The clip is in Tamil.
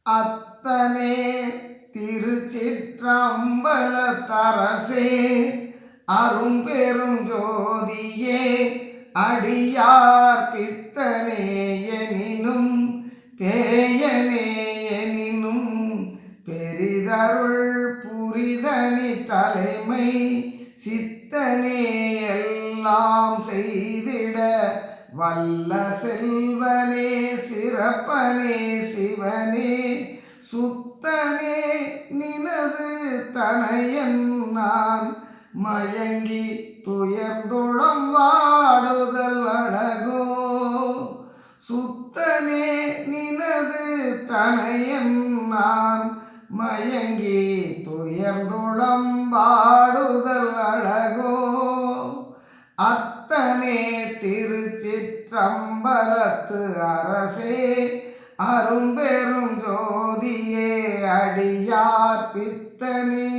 அத்தனே திருச்சிற்றம்பலத்தரசே அரும்பெரும் ஜோதியே அடியார் பித்தனே எனினும் பேயனே எனினும் பெரிதருள் புரிதனி தலைமை சித்தனே எல்லாம் செய்திட வல்ல செல்வனே சிறப்பனே சிவனே சுத்தனே நினது தனையன் நான் மயங்கி துயர்ந்துளம் வாடுதல் அழகோ சுத்தனே நினது தனையன் நான் மயங்கி துயர்ந்துளம் வாடுதல் அழகோ அத்தனே திருச்சிற்றம்பலத்து அரசே அரும்பெரும் ஜோதியே அடியார் பித்தனே.